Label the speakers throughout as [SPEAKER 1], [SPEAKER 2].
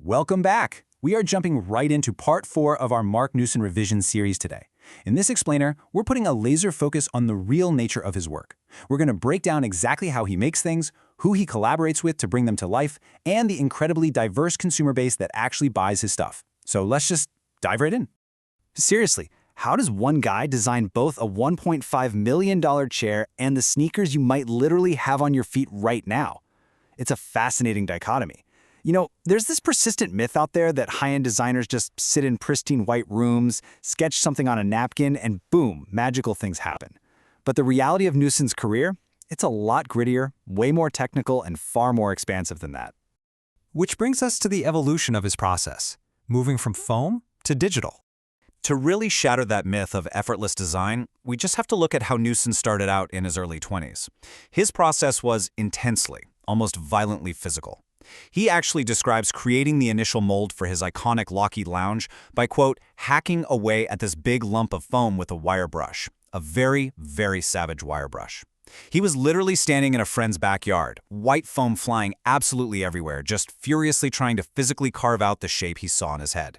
[SPEAKER 1] Welcome back! We are jumping right into part 4 of our Marc Newson revision series today. In this explainer, we're putting a laser focus on the real nature of his work. We're going to break down exactly how he makes things, who he collaborates with to bring them to life, and the incredibly diverse consumer base that actually buys his stuff. So let's just dive right in.
[SPEAKER 2] Seriously, how does one guy design both a $1.5 million chair and the sneakers you might literally have on your feet right now? It's a fascinating dichotomy. You know, there's this persistent myth out there that high-end designers just sit in pristine white rooms, sketch something on a napkin, and boom, magical things happen. But the reality of Newson's career? It's a lot grittier, way more technical, and far more expansive than that.
[SPEAKER 3] Which brings us to the evolution of his process, moving from foam to digital.
[SPEAKER 1] To really shatter that myth of effortless design, we just have to look at how Newson started out in his early 20s. His process was intensely, almost violently physical. He actually describes creating the initial mold for his iconic Lockheed Lounge by, quote, hacking away at this big lump of foam with a wire brush, a very, very savage wire brush. He was literally standing in a friend's backyard, white foam flying absolutely everywhere, just furiously trying to physically carve out the shape he saw in his head.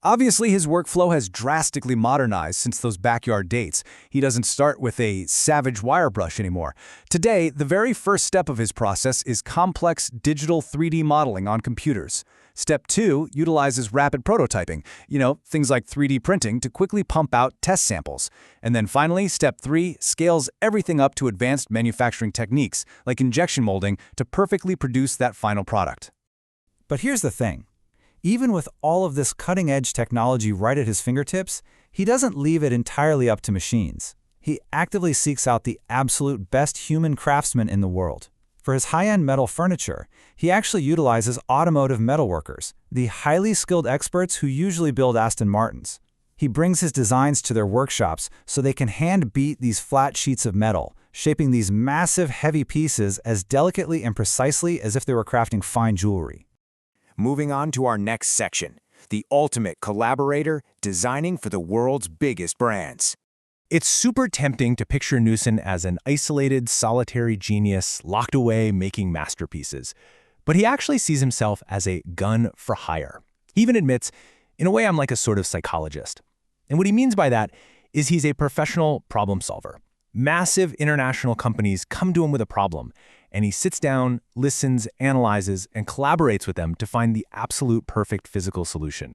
[SPEAKER 4] Obviously, his workflow has drastically modernized since those backyard dates. He doesn't start with a savage wire brush anymore. Today, the very first step of his process is complex digital 3D modeling on computers. Step 2 utilizes rapid prototyping, things like 3D printing to quickly pump out test samples. And then finally, Step 3 scales everything up to advanced manufacturing techniques, like injection molding, to perfectly produce that final product.
[SPEAKER 3] But here's the thing. Even with all of this cutting-edge technology right at his fingertips, he doesn't leave it entirely up to machines. He actively seeks out the absolute best human craftsmen in the world. For his high-end metal furniture, he actually utilizes automotive metalworkers, the highly skilled experts who usually build Aston Martins. He brings his designs to their workshops so they can hand-beat these flat sheets of metal, shaping these massive, heavy pieces as delicately and precisely as if they were crafting fine jewelry.
[SPEAKER 5] Moving on to our next section, the ultimate collaborator designing for the world's biggest brands.
[SPEAKER 4] It's super tempting to picture Newson as an isolated, solitary genius locked away making masterpieces. But he actually sees himself as a gun for hire. He even admits, in a way, I'm like a sort of psychologist. And what he means by that is he's a professional problem solver. Massive international companies come to him with a problem, and he sits down, listens, analyzes, and collaborates with them to find the absolute perfect physical solution.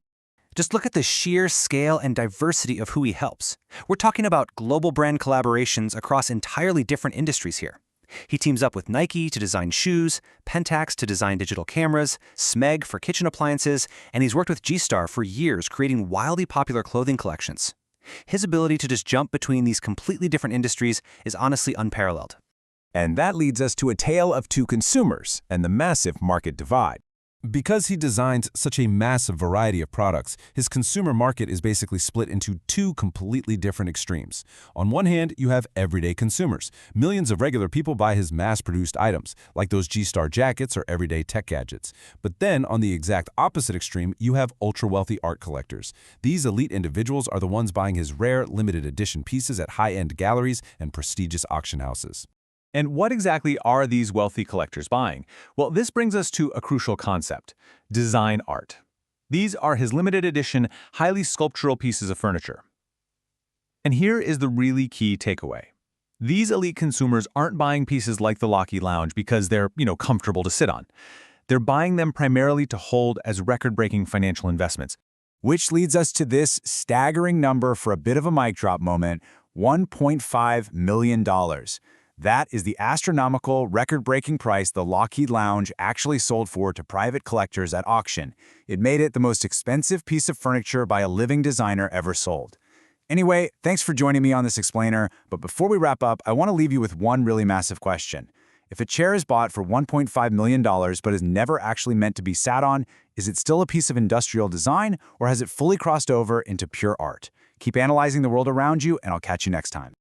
[SPEAKER 2] Just look at the sheer scale and diversity of who he helps. We're talking about global brand collaborations across entirely different industries here. He teams up with Nike to design shoes, Pentax to design digital cameras, Smeg for kitchen appliances, and he's worked with G-Star for years creating wildly popular clothing collections. His ability to just jump between these completely different industries is honestly unparalleled.
[SPEAKER 4] And that leads us to a tale of two consumers and the massive market divide. Because he designs such a massive variety of products, his consumer market is basically split into two completely different extremes. On one hand, you have everyday consumers. Millions of regular people buy his mass-produced items, like those G-Star jackets or everyday tech gadgets. But then, on the exact opposite extreme, you have ultra-wealthy art collectors. These elite individuals are the ones buying his rare, limited edition pieces at high-end galleries and prestigious auction houses.
[SPEAKER 1] And what exactly are these wealthy collectors buying? Well, this brings us to a crucial concept: design art. These are his limited edition, highly sculptural pieces of furniture. And here is the really key takeaway. These elite consumers aren't buying pieces like the Lockheed Lounge because they're, comfortable to sit on. They're buying them primarily to hold as record-breaking financial investments.
[SPEAKER 5] Which leads us to this staggering number for a bit of a mic drop moment: $1.5 million. That is the astronomical, record-breaking price the Lockheed Lounge actually sold for to private collectors at auction. It made it the most expensive piece of furniture by a living designer ever sold. Anyway, thanks for joining me on this explainer, but before we wrap up, I want to leave you with one really massive question. If a chair is bought for $1.5 million but is never actually meant to be sat on, is it still a piece of industrial design, or has it fully crossed over into pure art? Keep analyzing the world around you, and I'll catch you next time.